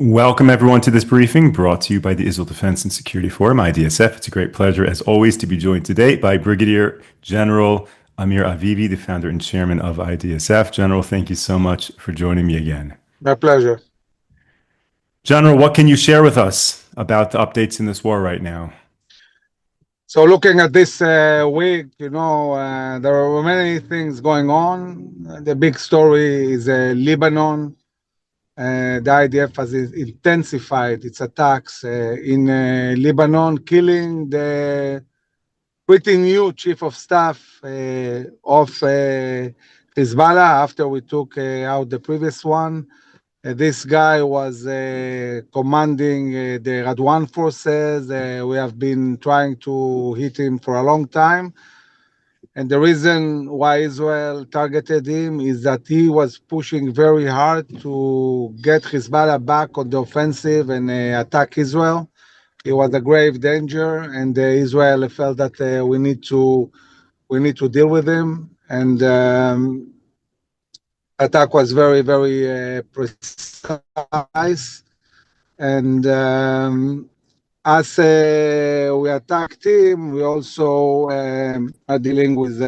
Welcome, everyone, to this briefing brought to you by the Israel Defense and Security Forum, IDSF. It's a great pleasure, as always, to be joined today by Brigadier General Amir Avivi, the founder and chairman of IDSF. General, thank you so much for joining me again. My pleasure. General, what can you share with us about the updates in this war right now? So looking at this week, there are many things going on. The big story is Lebanon. The IDF has intensified its attacks in Lebanon, killing the pretty new chief of staff of Hezbollah after we took out the previous one. This guy was commanding the Radwan forces. We have been trying to hit him for a long time. And the reason why Israel targeted him is that he was pushing very hard to get Hezbollah back on the offensive and attack Israel. He was a grave danger, and Israel felt that we need to deal with him. And attack was very, very precise. And as we attacked him, we also are dealing with,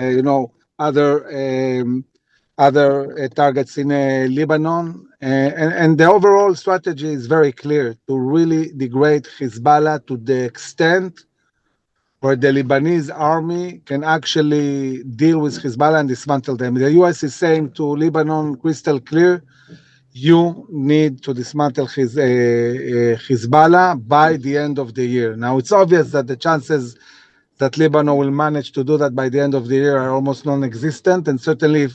other targets in Lebanon. And the overall strategy is very clear: to really degrade Hezbollah to the extent where the Lebanese army can actually deal with Hezbollah and dismantle them. The US is saying to Lebanon crystal clear, you need to dismantle Hezbollah by the end of the year. Now, it's obvious that the chances that Lebanon will manage to do that by the end of the year are almost non-existent, and certainly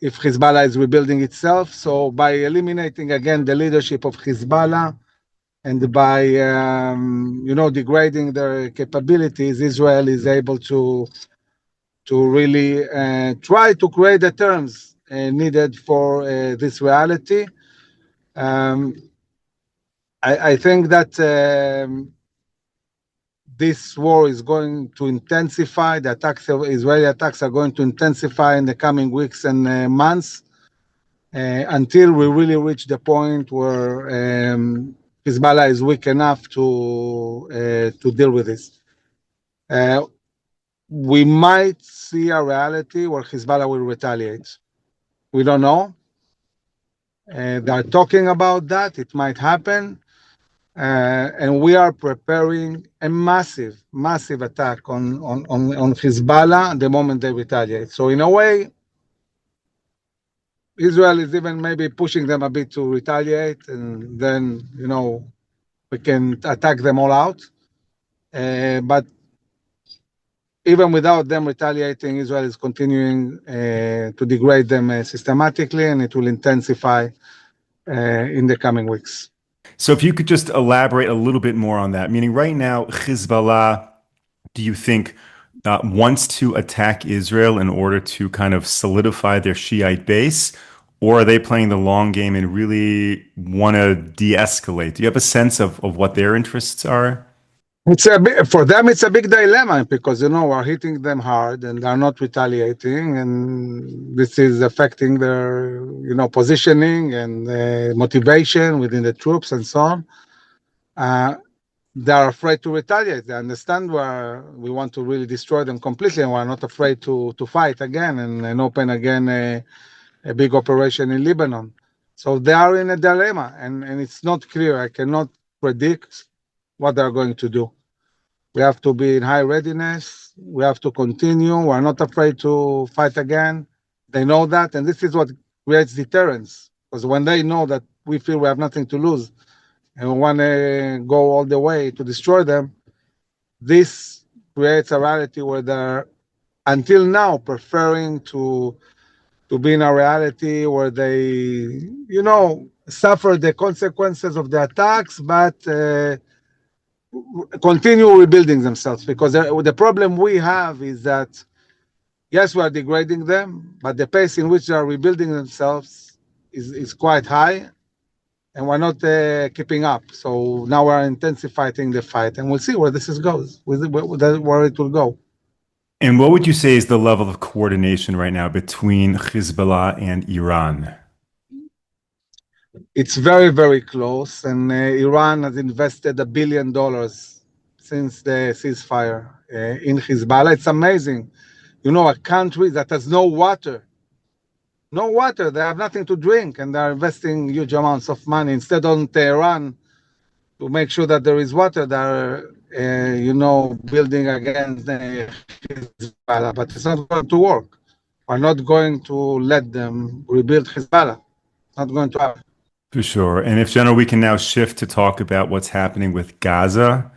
if Hezbollah is rebuilding itself. So by eliminating, again, the leadership of Hezbollah, and by degrading their capabilities, Israel is able to really try to create the terms needed for this reality. I think that this war is going to intensify. The Israeli attacks are going to intensify in the coming weeks and months until we really reach the point where Hezbollah is weak enough to deal with this. We might see a reality where Hezbollah will retaliate. We don't know. They are talking about that. It might happen. And we are preparing a massive attack on Hezbollah the moment they retaliate. So in a way, Israel is even maybe pushing them a bit to retaliate, and then, we can attack them all out. But even without them retaliating, Israel is continuing to degrade them systematically, and it will intensify in the coming weeks. So if you could just elaborate a little bit more on that, meaning right now, Hezbollah, do you think wants to attack Israel in order to kind of solidify their Shiite base, or are they playing the long game and really want to de-escalate? Do you have a sense of what their interests are? For them, it's a big dilemma because, we're hitting them hard and they're not retaliating, and this is affecting their, positioning and motivation within the troops and so on. They're afraid to retaliate. They understand we want to really destroy them completely, and we're not afraid to fight again and open again a big operation in Lebanon. So they are in a dilemma, and it's not clear. I cannot predict what they're going to do. We have to be in high readiness. We have to continue. We're not afraid to fight again. They know that, and this is what creates deterrence. Because when they know that we feel we have nothing to lose and we want to go all the way to destroy them, this creates a reality where they're, until now, preferring to be in a reality where they, suffer the consequences of the attacks, but continue rebuilding themselves. Because the problem we have is that, yes, we are degrading them, but the pace in which they are rebuilding themselves is quite high, and we're not keeping up. So now we're intensifying the fight, and we'll see where this goes, where it will go. And what would you say is the level of coordination right now between Hezbollah and Iran? It's very, very close, and Iran has invested $1 billion since the ceasefire in Hezbollah. It's amazing. You know, a country that has no water, they have nothing to drink, and they're investing huge amounts of money. Instead on Tehran, to make sure that there is water, they're, building against Hezbollah, but it's not going to work. We're not going to let them rebuild Hezbollah. Not going to happen. For sure. And if, General, we can now shift to talk about what's happening with Gaza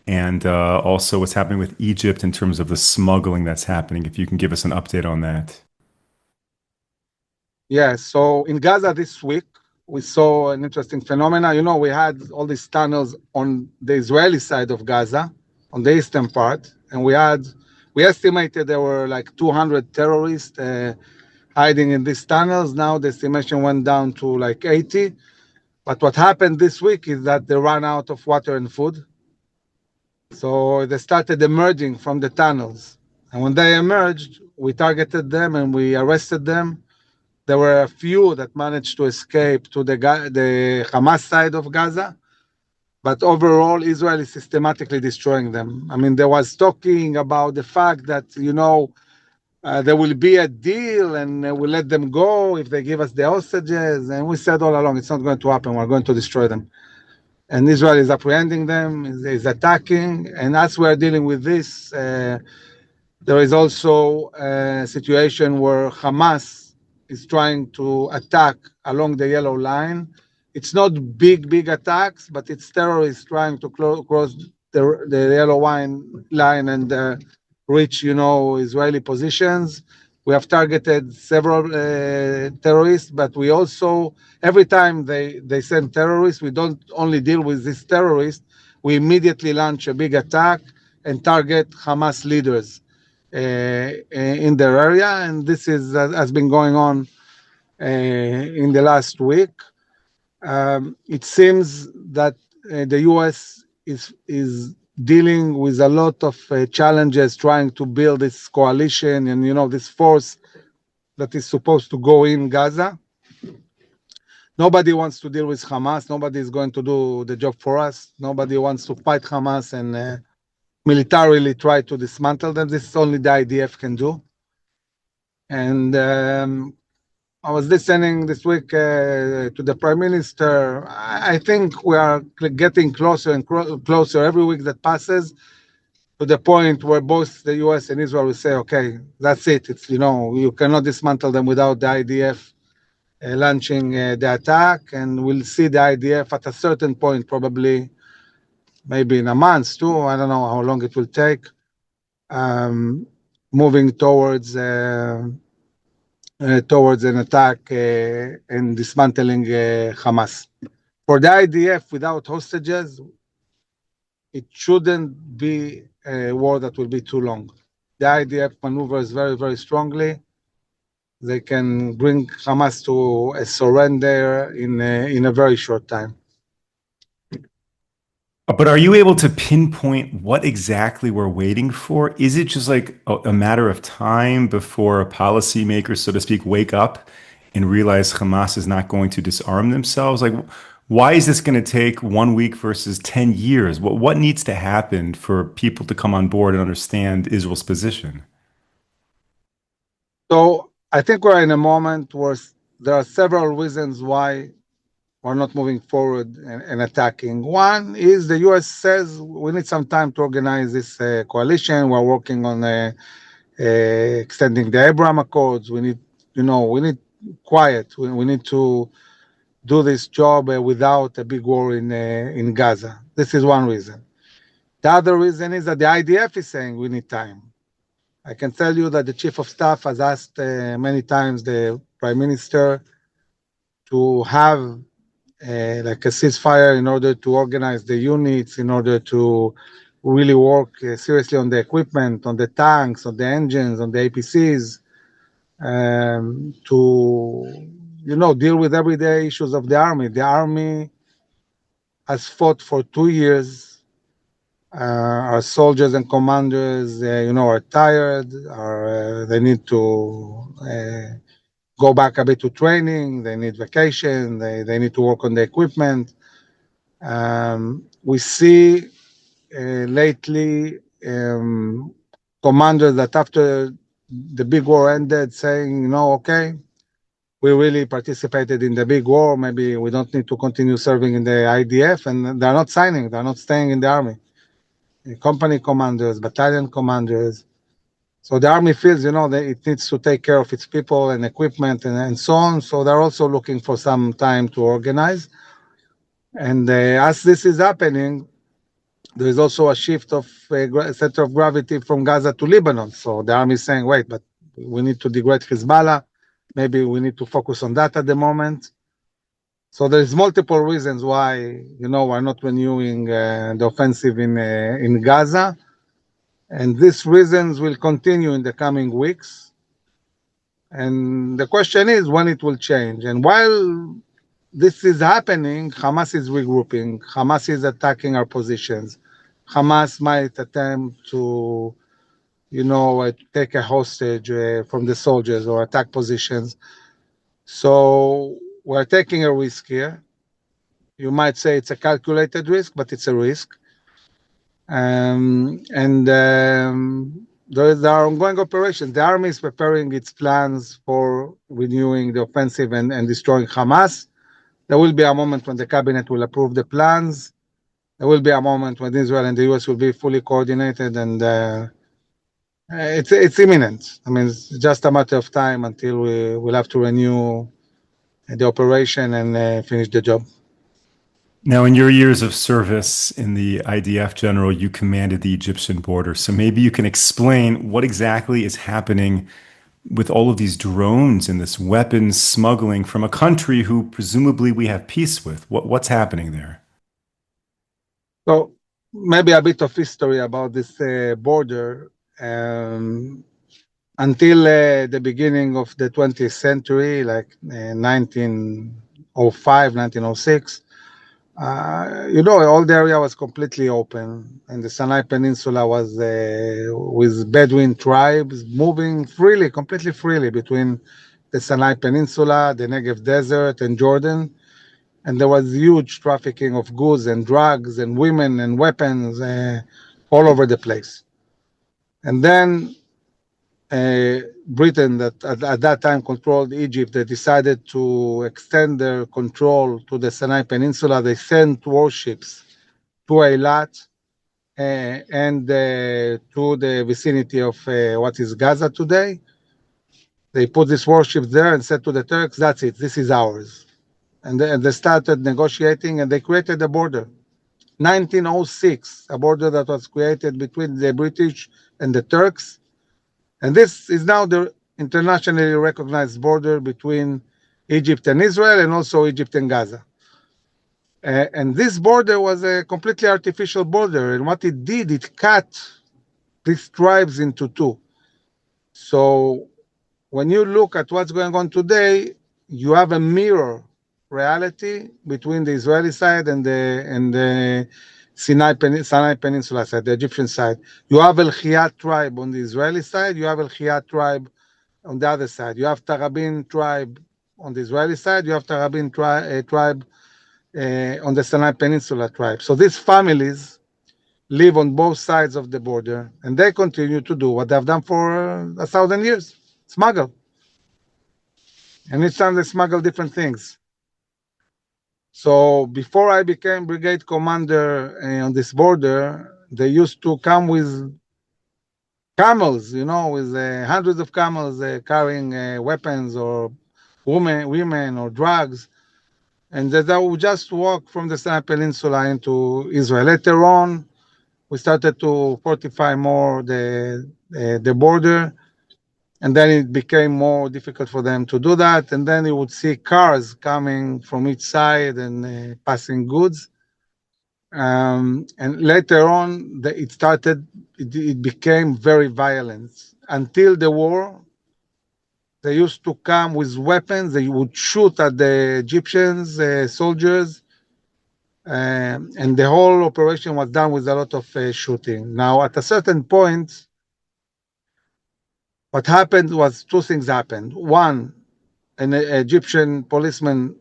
and also what's happening with Egypt in terms of the smuggling that's happening. If you can give us an update on that. Yeah, so in Gaza this week, we saw an interesting phenomena. You know, we had all these tunnels on the Israeli side of Gaza, on the eastern part, and we estimated there were like 200 terrorists hiding in these tunnels. Now the estimation went down to like 80. But what happened this week is that they ran out of water and food. So they started emerging from the tunnels. And when they emerged, we targeted them and we arrested them. There were a few that managed to escape to the Hamas side of Gaza. But overall, Israel is systematically destroying them. I mean, there was talking about the fact that, there will be a deal and we'll let them go if they give us the hostages. And we said all along, it's not going to happen. We're going to destroy them. And Israel is apprehending them, is attacking. And as we're dealing with this, there is also a situation where Hamas is trying to attack along the yellow line. It's not big attacks, but it's terrorists trying to cross the yellow line and reach, Israeli positions. We have targeted several terrorists, but we also, every time they send terrorists, we don't only deal with these terrorists, we immediately launch a big attack and target Hamas leaders in their area. And this has been going on in the last week. It seems that the U.S. is dealing with a lot of challenges trying to build this coalition and, this force that is supposed to go in Gaza. Nobody wants to deal with Hamas. Nobody is going to do the job for us. Nobody wants to fight Hamas and militarily try to dismantle them. This is only the IDF can do. And I was listening this week to the Prime Minister. I think we are getting closer and closer every week that passes to the point where both the US and Israel will say, okay, that's it. It's, you cannot dismantle them without the IDF launching the attack. And we'll see the IDF at a certain point, probably maybe in a month too. I don't know how long it will take, moving towards an attack and dismantling Hamas. For the IDF, without hostages, it shouldn't be a war that will be too long. The IDF maneuvers very, very strongly. They can bring Hamas to a surrender in a very short time. But are you able to pinpoint what exactly we're waiting for? Is it just like a matter of time before policymakers, so to speak, wake up and realize Hamas is not going to disarm themselves? Like, why is this going to take 1 week versus 10 years? What needs to happen for people to come on board and understand Israel's position? So I think we're in a moment where there are several reasons why we're not moving forward and attacking. One is the U.S. says we need some time to organize this coalition. We're working on extending the Abraham Accords. We need quiet. We need to do this job without a big war in Gaza. This is one reason. The other reason is that the IDF is saying we need time. I can tell you that the chief of staff has asked many times the prime minister to have like a ceasefire in order to organize the units, in order to really work seriously on the equipment, on the tanks, on the engines, on the APCs, to deal with everyday issues of the army. The army has fought for 2 years. Our soldiers and commanders, are tired. They need to go back a bit to training. They need vacation. They need to work on the equipment. We see lately commanders that after the big war ended saying, okay, we really participated in the big war. Maybe we don't need to continue serving in the IDF, and they're not signing. They're not staying in the army. Company commanders, battalion commanders. So the army feels, that it needs to take care of its people and equipment and so on. So they're also looking for some time to organize. And as this is happening, there is also a shift of center of gravity from Gaza to Lebanon. So the army is saying, wait, but we need to degrade Hezbollah. Maybe we need to focus on that at the moment. So there's multiple reasons why, we're not renewing the offensive in Gaza. And these reasons will continue in the coming weeks. And the question is when it will change. And while this is happening, Hamas is regrouping. Hamas is attacking our positions. Hamas might attempt to, take a hostage from the soldiers or attack positions. So we're taking a risk here. You might say it's a calculated risk, but it's a risk. There are ongoing operations. The army is preparing its plans for renewing the offensive and destroying Hamas. There will be a moment when the cabinet will approve the plans. There will be a moment when Israel and the US will be fully coordinated, and it's imminent. I mean, it's just a matter of time until we will have to renew the operation and finish the job. Now, in your years of service in the IDF, General, you commanded the Egyptian border. So maybe you can explain what exactly is happening with all of these drones and this weapons smuggling from a country who presumably we have peace with. What's happening there? So maybe a bit of history about this border. Until the beginning of the 20th century, like 1905, 1906, all the area was completely open, and the Sinai Peninsula was with Bedouin tribes moving freely, completely freely between the Sinai Peninsula, the Negev Desert, and Jordan. And there was huge trafficking of goods and drugs and women and weapons all over the place. And then Britain, that at that time controlled Egypt, they decided to extend their control to the Sinai Peninsula. They sent warships to Eilat and to the vicinity of what is Gaza today. They put these warships there and said to the Turks, that's it, this is ours. And they started negotiating, and they created a border. 1906, a border that was created between the British and the Turks. And this is now the internationally recognized border between Egypt and Israel, and also Egypt and Gaza. And this border was a completely artificial border. And what it did, it cut these tribes into two. So when you look at what's going on today, you have a mirror reality between the Israeli side and the Sinai Peninsula side, the Egyptian side. You have El Khiyat tribe on the Israeli side. You have El Khiyat tribe on the other side. You have Tarabin tribe on the Israeli side. You have Tarabin tribe on the Sinai Peninsula tribe. So these families live on both sides of the border, and they continue to do what they've done for 1,000 years, smuggle. And each time they smuggle different things. So before I became brigade commander on this border, they used to come with camels, with hundreds of camels carrying weapons or women or drugs. And they would just walk from the Sinai Peninsula into Israel. Later on, we started to fortify more the border. And then it became more difficult for them to do that. And then you would see cars coming from each side and passing goods. And later on, it became very violent. Until the war, they used to come with weapons. They would shoot at the Egyptians, soldiers. And the whole operation was done with a lot of shooting. Now, at a certain point, what happened was two things happened. One, an Egyptian policeman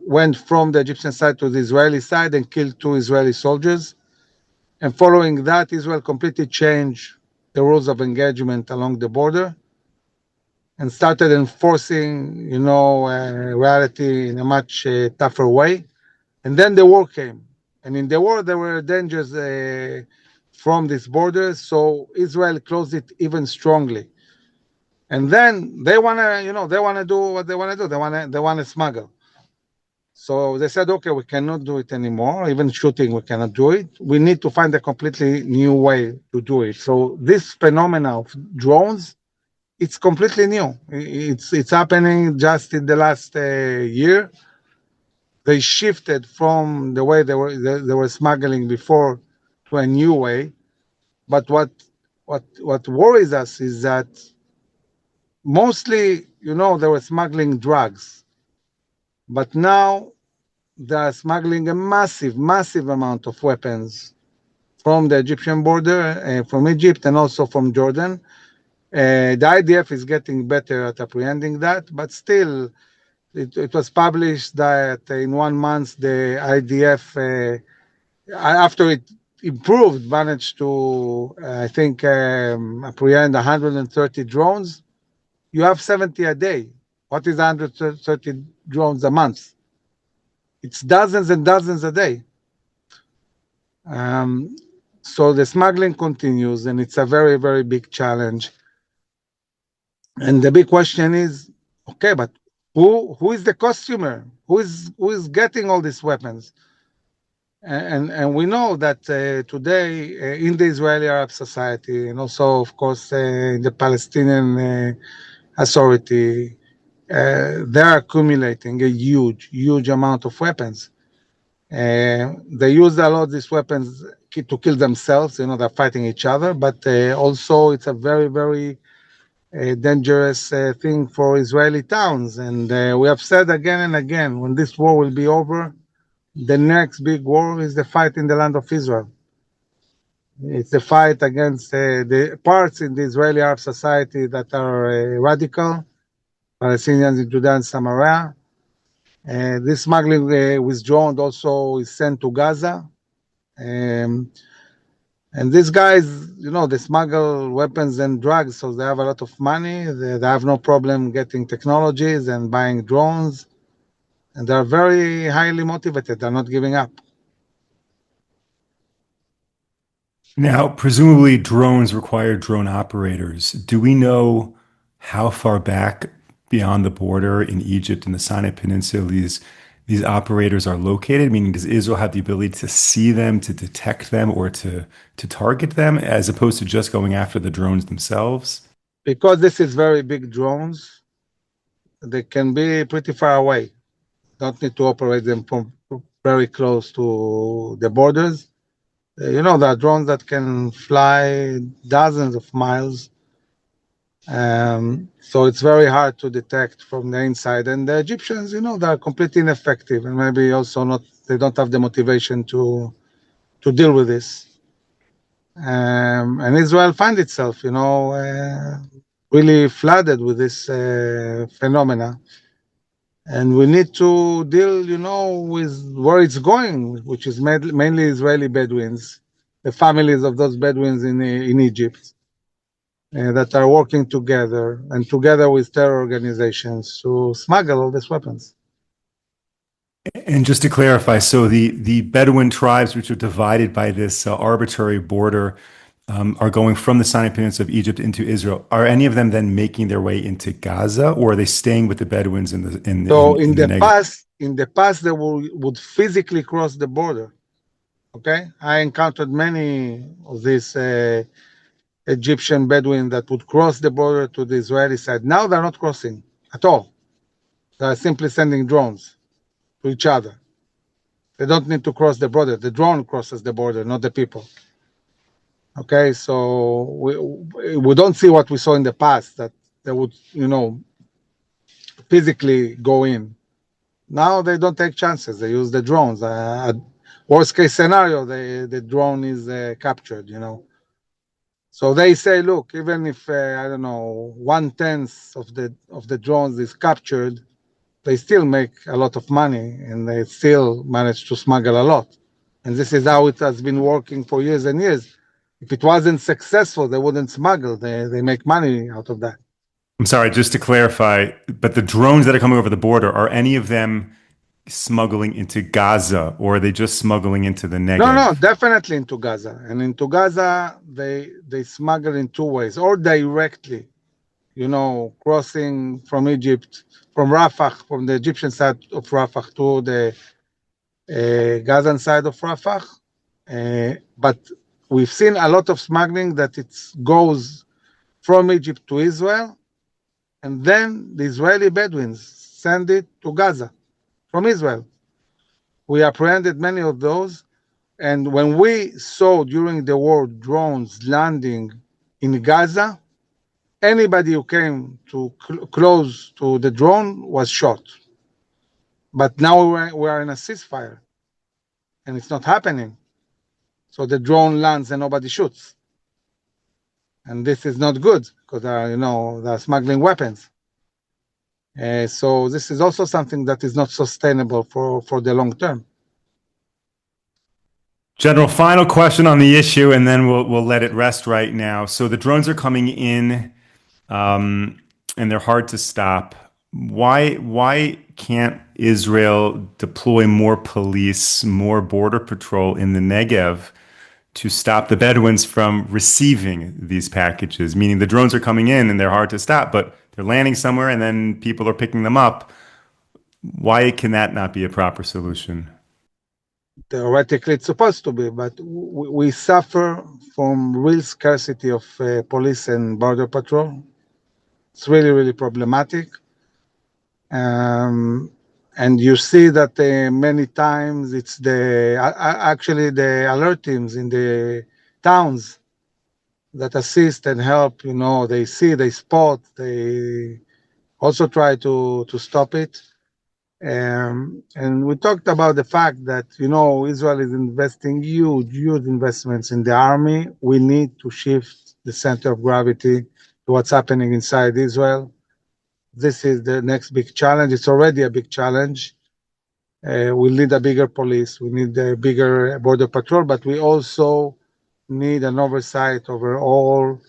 went from the Egyptian side to the Israeli side and killed 2 Israeli soldiers. And following that, Israel completely changed the rules of engagement along the border and started enforcing, reality in a much tougher way. And then the war came. And in the war, there were dangers from these borders. So Israel closed it even strongly. And then they wanna do what they wanna do. They wanna smuggle. So they said, okay, we cannot do it anymore. Even shooting, we cannot do it. We need to find a completely new way to do it. So this phenomena of drones, it's completely new. It's happening just in the last year. They shifted from the way they were smuggling before to a new way. But what worries us is that mostly, they were smuggling drugs, but now they are smuggling a massive amount of weapons from the Egyptian border, from Egypt, and also from Jordan. The IDF is getting better at apprehending that, but still, it was published that in 1 month the IDF, after it improved, managed to, I think, apprehend 130 drones. You have 70 a day. What is 130 drones a month? It's dozens and dozens a day. So the smuggling continues, and it's a very, very big challenge. And the big question is, okay, but who is the consumer? Who is getting all these weapons? And we know that today in the Israeli Arab society, and also, of course, in the Palestinian Authority, they're accumulating a huge amount of weapons. They use a lot of these weapons to kill themselves. They're fighting each other, but also it's a very, very dangerous thing for Israeli towns. And we have said again and again, when this war will be over, the next big war is the fight in the land of Israel. It's the fight against the parts in the Israeli Arab society that are radical, Palestinians in Judah and Samaria. This smuggling with drones also is sent to Gaza. And these guys, they smuggle weapons and drugs, so they have a lot of money. They have no problem getting technologies and buying drones. And they're very highly motivated. They're not giving up. Now, presumably drones require drone operators. Do we know how far back beyond the border in Egypt and the Sinai Peninsula these operators are located? Meaning, does Israel have the ability to see them, to detect them, or to target them, as opposed to just going after the drones themselves? Because this is very big drones, they can be pretty far away. Don't need to operate them from very close to the borders. There are drones that can fly dozens of miles. So it's very hard to detect from the inside. And the Egyptians, they're completely ineffective, and maybe also they don't have the motivation to deal with this. And Israel finds itself, really flooded with this phenomena. And we need to deal, with where it's going, which is mainly Israeli Bedouins, the families of those Bedouins in Egypt that are working together and together with terror organizations to smuggle all these weapons. And just to clarify, so the Bedouin tribes, which are divided by this arbitrary border, are going from the Sinai Peninsula of Egypt into Israel. Are any of them then making their way into Gaza, or are they staying with the Bedouins in the in the past they would physically cross the border? Okay, I encountered many of these Egyptian Bedouins that would cross the border to the Israeli side. Now they're not crossing at all. They're simply sending drones to each other. They don't need to cross the border. The drone crosses the border, not the people. Okay, so we don't see what we saw in the past, that they would, physically go in. Now they don't take chances. They use the drones. Worst case scenario, the drone is captured, So they say, look, even if I don't know 1/10 of the drones is captured, they still make a lot of money and they still manage to smuggle a lot. And this is how it has been working for years and years. If it wasn't successful, they wouldn't smuggle. They make money out of that. I'm sorry, just to clarify, but the drones that are coming over the border, are any of them smuggling into Gaza or are they just smuggling into the No, Negev? no, definitely into Gaza. And into Gaza, they smuggle in two ways, or directly, crossing from Egypt, from Rafah, from the Egyptian side of Rafah to the Gazan side of Rafah. But we've seen a lot of smuggling that it goes from Egypt to Israel, and then the Israeli Bedouins send it to Gaza from Israel. We apprehended many of those. And when we saw during the war drones landing in Gaza, anybody who came to close to the drone was shot. But now we are in a ceasefire, and it's not happening. So the drone lands and nobody shoots. And this is not good because they're smuggling weapons. So this is also something that is not sustainable for the long term. General, final question on the issue, and then we'll let it rest right now. So the drones are coming in, and they're hard to stop. Why can't Israel deploy more police, more border patrol in the Negev to stop the Bedouins from receiving these packages? Meaning the drones are coming in and they're hard to stop, but they're landing somewhere and then people are picking them up. Why can that not be a proper solution? Theoretically, it's supposed to be, but we suffer from real scarcity of police and border patrol. It's really, really problematic. And you see that many times it's actually the alert teams in the towns that assist and help. They see, they spot, they also try to stop it. And we talked about the fact that, Israel is investing huge investments in the army. We need to shift the center of gravity to what's happening inside Israel. This is the next big challenge. It's already a big challenge. We need a bigger police. We need a bigger border patrol, but we also need an oversight over all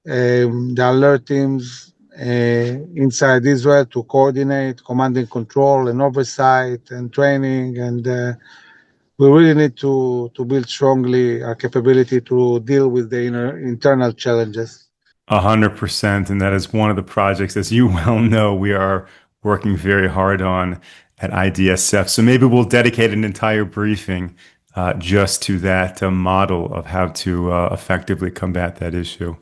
the alert teams inside Israel to coordinate command and control and oversight and training. And we really need to build strongly our capability to deal with the internal challenges. 100%. And that is one of the projects, as you well know, we are working very hard on at IDSF. So maybe we'll dedicate an entire briefing just to that model of how to effectively combat that issue.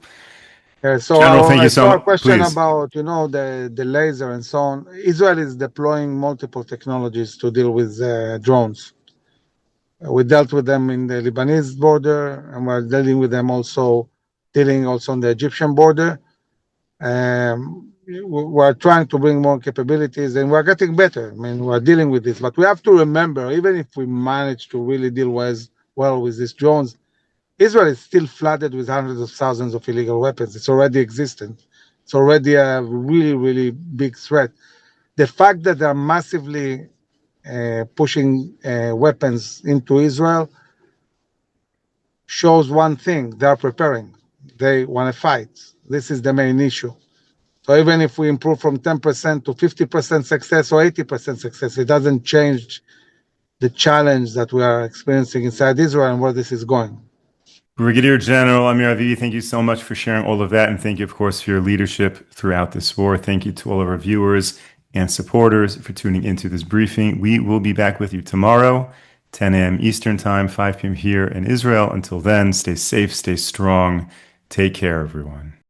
So General, thank you I so saw a much. question Please. about, the laser and so on. Israel is deploying multiple technologies to deal with drones. We dealt with them in the Lebanese border, and we're dealing also on the Egyptian border. We're trying to bring more capabilities, and we're getting better. I mean, we're dealing with this, but we have to remember, even if we manage to really deal well with these drones, Israel is still flooded with hundreds of thousands of illegal weapons. It's already existent. It's already a really, really big threat. The fact that they're massively pushing weapons into Israel shows one thing: they're preparing. They want to fight. This is the main issue. So even if we improve from 10% to 50% success or 80% success, it doesn't change the challenge that we are experiencing inside Israel and where this is going. Brigadier General Amir Avivi, thank you so much for sharing all of that. And thank you, of course, for your leadership throughout this war. Thank you to all of our viewers and supporters for tuning into this briefing. We will be back with you tomorrow, 10 a.m. Eastern Time, 5 p.m. here in Israel. Until then, stay safe, stay strong. Take care, everyone.